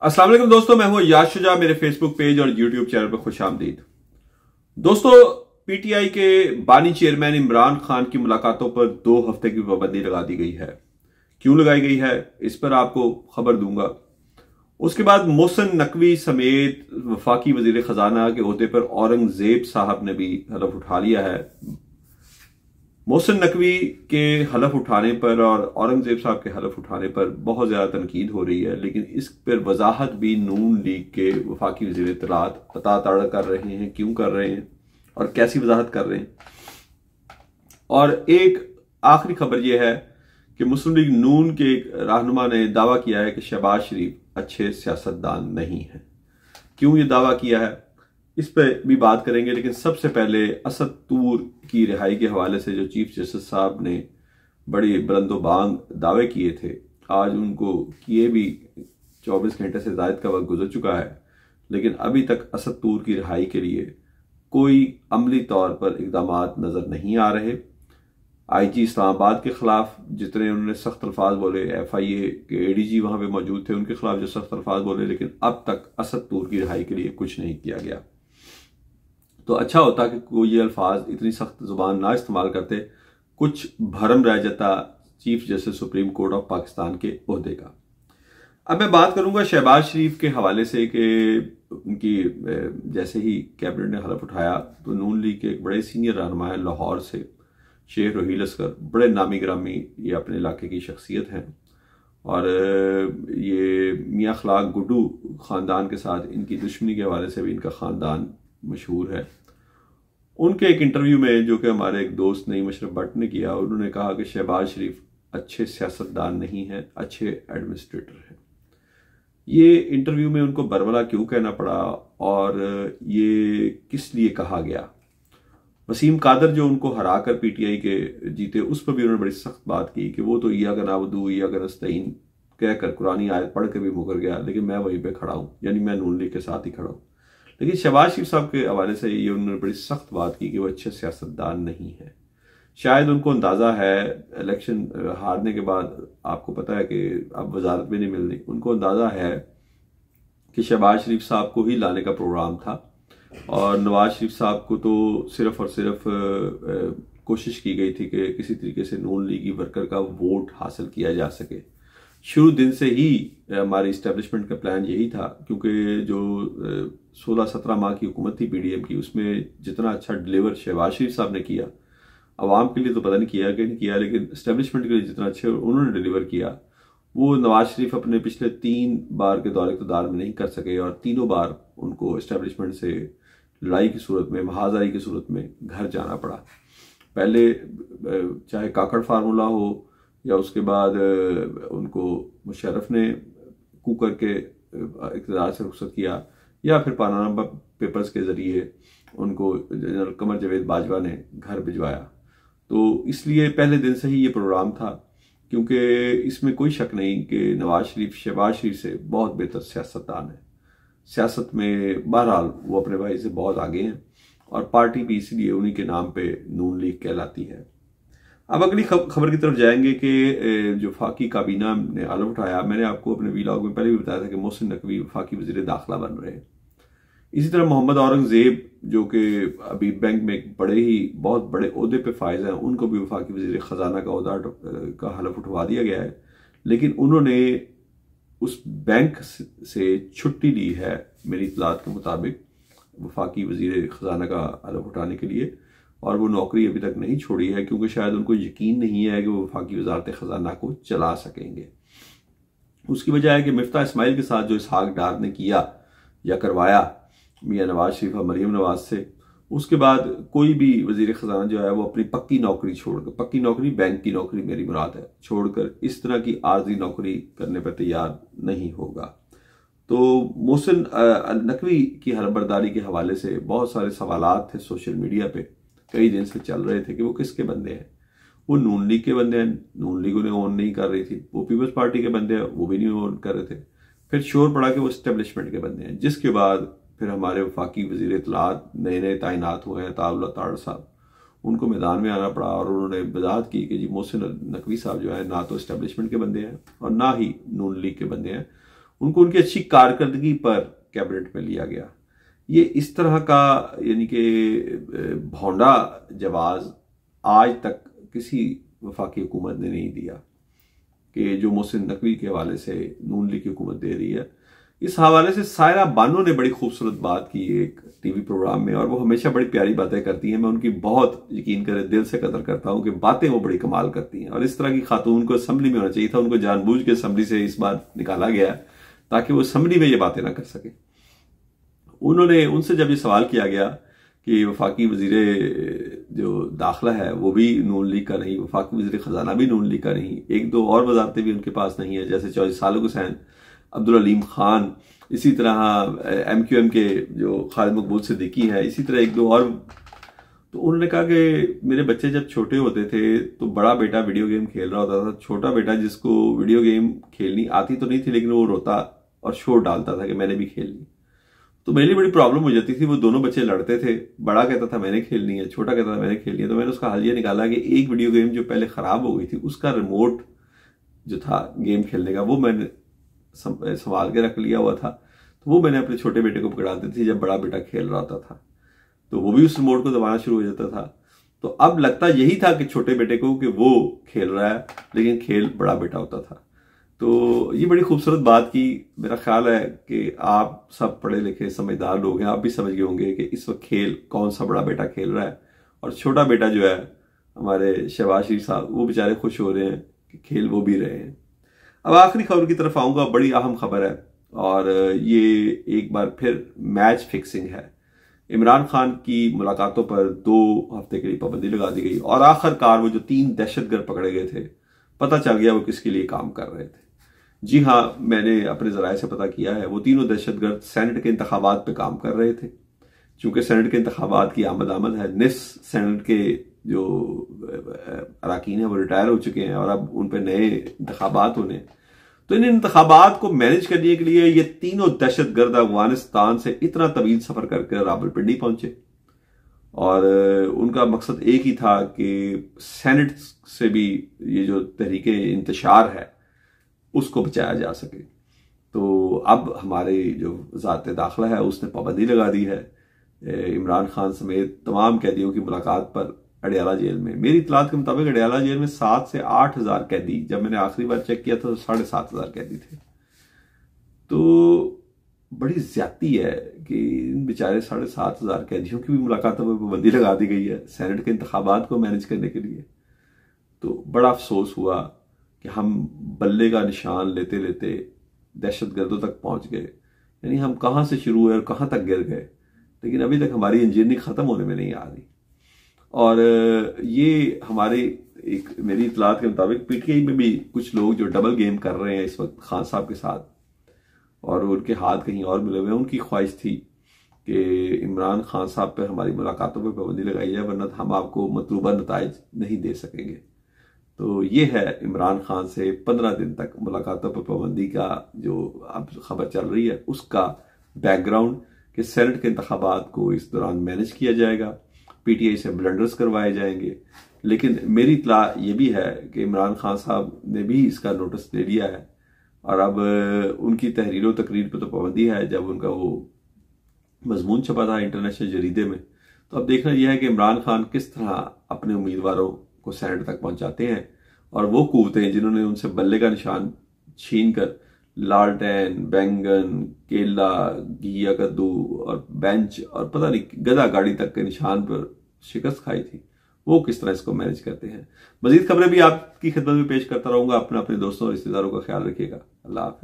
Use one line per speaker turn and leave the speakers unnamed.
अस्सलाम वालेकुम दोस्तों, मैं हूं याद शुजा। मेरे फेसबुक पेज और यूट्यूब चैनल पर खुश आमदीद। दोस्तों, पीटीआई के बानी चेयरमैन इमरान खान की मुलाकातों पर 2 हफ्ते की पाबंदी लगा दी गई है। क्यों लगाई गई है, इस पर आपको खबर दूंगा। उसके बाद मोहसिन नकवी समेत वफाकी वजीर खजाना के ओहदे पर औरंगजेब साहब ने भी हलफ उठा लिया है। मोहसिन नकवी के हलफ उठाने पर और औरंगजेब साहब के हलफ उठाने पर बहुत ज्यादा तनकीद हो रही है, लेकिन इस पर वजाहत भी नून लीग के वफाकी वज़ीर इत्तलात अता ताड़ कर रहे हैं। क्यों कर रहे हैं और कैसी वजाहत कर रहे हैं। और एक आखिरी खबर यह है कि मुस्लिम लीग नून के एक रहनुमा ने दावा किया है कि शहबाज शरीफ अच्छे सियासतदान नहीं है। क्यों ये दावा किया है, इस पर भी बात करेंगे। लेकिन सबसे पहले असद तूर की रिहाई के हवाले से जो चीफ जस्टिस साहब ने बड़ी बुलंदोबांग दावे किए थे, आज उनको किए भी 24 घंटे से ज़ायद का वक्त गुजर चुका है, लेकिन अभी तक असद तूर की रिहाई के लिए कोई अमली तौर पर इकदाम नजर नहीं आ रहे। आईजी इस्लामाबाद के खिलाफ जितने उन्होंने सख्त अल्फाज बोले, FIA के ADG वहां पे मौजूद थे, उनके खिलाफ जो सख्त अल्फाज बोले, लेकिन अब तक असद तूर की रिहाई के लिए कुछ नहीं किया गया। तो अच्छा होता कि कोई ये अल्फाज इतनी सख्त जुबान ना इस्तेमाल करते, कुछ भरम रह जाता chief justice supreme court of Pakistan के ओहदे का। अब मैं बात करूंगा शहबाज शरीफ के हवाले से कि उनकी जैसे ही कैबिनेट ने हलफ उठाया तो नून लीग के एक बड़े सीनियर रहनुमा है लाहौर से, शेख रोहील असगर, बड़े नामी ग्रामी ये अपने इलाके की शख्सियत हैं और ये मियाँ खलाक गुड्डू ख़ानदान के साथ इनकी दुश्मनी के हवाले से भी इनका ख़ानदान मशहूर है। उनके एक इंटरव्यू में जो कि हमारे एक दोस्त नईम अशरफ भट्ट ने किया, उन्होंने कहा कि शहबाज शरीफ अच्छे सियासतदान नहीं हैं, अच्छे एडमिनिस्ट्रेटर हैं। ये इंटरव्यू में उनको बरवला क्यों कहना पड़ा और ये किस लिए कहा गया। वसीम कादर जो उनको हरा कर PTI के जीते, उस पर भी उन्होंने बड़ी सख्त बात की कि वो तो इय्याका नअबुदु इय्याका नस्तईन कहकर कुरानी आयत पढ़ के भी मुकर गया, लेकिन मैं वहीं पे खड़ा हूं, यानी मैं नून लीग के साथ ही खड़ा हूं। लेकिन शहबाज शरीफ साहब के हवाले से ये उन्होंने बड़ी सख्त बात की कि वो अच्छे सियासतदान नहीं है। शायद उनको अंदाजा है इलेक्शन हारने के बाद, आपको पता है कि अब वजारत भी नहीं मिलनी, उनको अंदाजा है कि शहबाज शरीफ साहब को ही लाने का प्रोग्राम था और नवाज शरीफ साहब को तो सिर्फ और सिर्फ कोशिश की गई थी कि किसी तरीके से नून लीगी वर्कर का वोट हासिल किया जा सके। शुरू दिन से ही हमारे इस्टेब्लिशमेंट का प्लान यही था, क्योंकि जो 16-17 माह की हुकूमत थी PDM की, उसमें जितना अच्छा डिलीवर शहबाज शरीफ साहब ने किया, अवाम के लिए तो पता नहीं किया कि नहीं किया, लेकिन इस्टेब्लिशमेंट के लिए जितना अच्छे उन्होंने डिलीवर किया, वो नवाज शरीफ अपने पिछले 3 बार के दौरे इक़्तिदार में नहीं कर सके और तीनों बार उनको इस्टेब्लिशमेंट से लड़ाई की सूरत में, महाजारी की सूरत में घर जाना पड़ा। पहले चाहे काकड़ फार्मूला हो या उसके बाद उनको मुशर्रफ ने कू करके इक़्तिदार से रुखसत किया, या फिर पानामा पेपर्स के ज़रिए उनको जनरल कमर जावेद बाजवा ने घर भिजवाया। तो इसलिए पहले दिन से ही ये प्रोग्राम था, क्योंकि इसमें कोई शक नहीं कि नवाज शरीफ शहबाज शरीफ से बहुत बेहतर सियासतदान है। सियासत में बहरहाल वो अपने भाई से बहुत आगे हैं और पार्टी भी इसलिए उन्हीं के नाम पे नून लीग कहलाती है। अब अगली खबर की तरफ जाएंगे कि जो फाकी काबीना ने हलफ उठाया, मैंने आपको अपने वीलॉग में पहले भी बताया था कि मोहसिन नकवी फाकी वजीर दाखिला बन रहे हैं। इसी तरह मोहम्मद औरंगजेब जो कि अभी बैंक में एक बड़े ही बहुत बड़े ओहदे पे फायज हैं, उनको भी वफाकी वजीर खजाना का ओहदा का हलफ उठवा दिया गया है, लेकिन उन्होंने उस बैंक से छुट्टी ली है मेरी इतलात के मुताबिक वफाकी वजीर खजाना का हलफ उठाने के लिए, और वो नौकरी अभी तक नहीं छोड़ी है, क्योंकि शायद उनको यकीन नहीं है कि वो वफाकी वजारत खजाना को चला सकेंगे। उसकी वजह है कि मिफ्ता इस्माइल के साथ जो इसहाक डार ने किया या करवाया मियाँ नवाज शरीफ और मरीम नवाज से, उसके बाद कोई भी वजीर खजाना जो है वो अपनी पक्की नौकरी छोड़कर, पक्की नौकरी बैंक की नौकरी मेरी मुराद है, छोड़कर इस तरह की आर्जी नौकरी करने पर तैयार नहीं होगा। तो मोहसिन नकवी की हलफबरदारी के हवाले से बहुत सारे सवालात थे सोशल मीडिया पे, कई दिन से चल रहे थे कि वो किसके बंदे हैं। वो नून लीग के बंदे हैं, नून लीग उन्हें ऑन नहीं कर रही थी। वो पीपल्स पार्टी के बंदे हैं, वो भी नहीं ऑन कर रहे थे। फिर शोर पड़ा कि वो एस्टेब्लिशमेंट के बंदे हैं, जिसके बाद फिर हमारे वफाकी वजीर इत्तलात नए तैनात हुए हैं ताउल्ला ताड़ साहब, उनको मैदान में आना पड़ा और उन्होंने वजाहत की कि जी मोहसिन नकवी साहब जो है ना तो एस्टेब्लिशमेंट के बंदे हैं और ना ही नून लीग के बंदे हैं। उनको उनकी अच्छी कारकर्दगी पर कैबिनेट में लिया गया। ये इस तरह का यानी कि भौंडा जवाब आज तक किसी वफाकी हुकूमत ने नहीं दिया कि जो मोहसिन नकवी के हवाले से नून लीग की हुकूमत दे रही है। इस हवाले से सायरा बानो ने बड़ी खूबसूरत बात की एक टीवी प्रोग्राम में, और वो हमेशा बड़ी प्यारी बातें करती हैं। मैं उनकी बहुत यकीन करे दिल से कदर करता हूं कि बातें वो बड़ी कमाल करती हैं, और इस तरह की खातून को असम्बली में होना चाहिए था। उनको जानबूझ के असम्बली से इस बार निकाला गया ताकि वो असम्बली में ये बातें ना कर सके। उन्होंने उनसे जब ये सवाल किया गया कि वफाकी वजीर जो दाखिला है वो भी नून लीग का नहीं, वफाकी वजीर खजाना भी नून लीग का नहीं, एक दो और वजारतें भी उनके पास नहीं है, जैसे चौधरी सालिक हुसैन, अब्दुल अलीम खान, इसी तरह MQM के जो खालिद मकबूल सिद्दीकी हैं, इसी तरह एक दो और। तो उन्होंने कहा कि मेरे बच्चे जब छोटे होते थे तो बड़ा बेटा वीडियो गेम खेल रहा होता था, छोटा बेटा जिसको वीडियो गेम खेलनी आती तो नहीं थी लेकिन वो रोता और शोर डालता था कि मैंने भी खेलनी। तो मेरे लिए बड़ी प्रॉब्लम हो जाती थी, वो दोनों बच्चे लड़ते थे, बड़ा कहता था मैंने खेलनी है, छोटा कहता था मैंने खेलनी है। तो मैंने उसका हल ये निकाला कि एक वीडियो गेम जो पहले खराब हो गई थी उसका रिमोट जो था गेम खेलने का वो मैंने संभाल के रख लिया हुआ था, तो वो मैंने अपने छोटे बेटे को पकड़ा दी थी जब बड़ा बेटा खेल रहा होता था, तो वो भी उस रिमोट को दबाना शुरू हो जाता था। तो अब लगता यही था कि छोटे बेटे को कि वो खेल रहा है लेकिन खेल बड़ा बेटा होता था। तो ये बड़ी खूबसूरत बात की। मेरा ख्याल है कि आप सब पढ़े लिखे समझदार लोग हैं, आप भी समझ गए होंगे कि इस वक्त खेल कौन सा बड़ा बेटा खेल रहा है, और छोटा बेटा जो है हमारे शहबाज शरीफ साहब वो बेचारे खुश हो रहे हैं कि खेल वो भी रहे हैं। अब आखिरी खबर की तरफ आऊंगा, बड़ी अहम खबर है, और ये एक बार फिर मैच फिक्सिंग है। इमरान खान की मुलाकातों पर 2 हफ्ते के लिए पाबंदी लगा दी गई, और आखिरकार वो जो 3 दहशतगर्द पकड़े गए थे, पता चल गया वो किसके लिए काम कर रहे थे। जी हाँ, मैंने अपने जराये से पता किया है, वो तीनों दहशतगर्द सेनेट के इंतखाबात पे काम कर रहे थे। चूंकि सेनेट के इंतखाबात की आमद है, निस सेनेट के जो अराकीन है वो रिटायर हो चुके हैं और अब उन पे नए इंतखाबात होने। तो इन इंतखाबात को मैनेज करने के लिए ये तीनों दहशतगर्द अफगानिस्तान से इतना तवील सफर करके रावलपिंडी पहुंचे, और उनका मकसद एक ही था कि सेनेट से भी ये जो तहरीके इंतशार है उसको बचाया जा सके। तो अब हमारे जो वज़ारत दाखिला है उसने पाबंदी लगा दी है इमरान खान समेत तमाम कैदियों की मुलाकात पर अडियाला जेल में। मेरी इतलात के मुताबिक अडियाला जेल में 7 से 8 हज़ार कैदी, जब मैंने आखिरी बार चेक किया था तो 7,500 कैदी थे। तो बड़ी ज्यादती है कि इन बेचारे 7,500 कैदियों की भी मुलाकातों पर पाबंदी लगा दी गई है सेनेट के इंतखाबात को मैनेज करने के लिए। तो बड़ा अफसोस हुआ कि हम बल्ले का निशान लेते लेते दहशतगर्दों तक पहुंच गए। यानी हम कहां से शुरू हुए और कहां तक गिर गए, लेकिन अभी तक हमारी इंजीनियरिंग खत्म होने में नहीं आ रही। और ये हमारे मेरी इतलात के मुताबिक PTI में भी कुछ लोग जो डबल गेम कर रहे हैं इस वक्त खान साहब के साथ, और उनके हाथ कहीं और मिले हुए हैं। उनकी ख्वाहिश थी कि इमरान खान साहब पर हमारी मुलाकातों पर पाबंदी लगाई जाए, वरना हम आपको मतलूबा नताइज नहीं दे सकेंगे। तो ये है इमरान खान से 15 दिन तक मुलाकातों पर पाबंदी का जो अब खबर चल रही है उसका बैकग्राउंड, कि सेनेट के इंतखाबात को इस दौरान मैनेज किया जाएगा, PTI से ब्लंडर्स करवाए जाएंगे। लेकिन मेरी इतला ये भी है कि इमरान खान साहब ने भी इसका नोटिस ले लिया है, और अब उनकी तहरीर व तकरीर पर तो पाबंदी है। जब उनका वो मजमून छपा था इंटरनेशनल जरीदे में, तो अब देखना यह है कि इमरान खान किस तरह अपने उम्मीदवारों को सेनेट तक पहुंचाते हैं, और वो कुव्वतें जिन्होंने उनसे बल्ले का निशान छीन कर लालटेन, बैंगन, केला, घिया कद्दू और बेंच और पता नहीं गधा गाड़ी तक के निशान पर शिकस्त खाई थी, वो किस तरह इसको मैनेज करते हैं। मजीद खबरें भी आपकी खिदमत में पेश करता रहूंगा। अपने दोस्तों और रिश्तेदारों का ख्याल रखिएगा। अल्लाह हाफिज।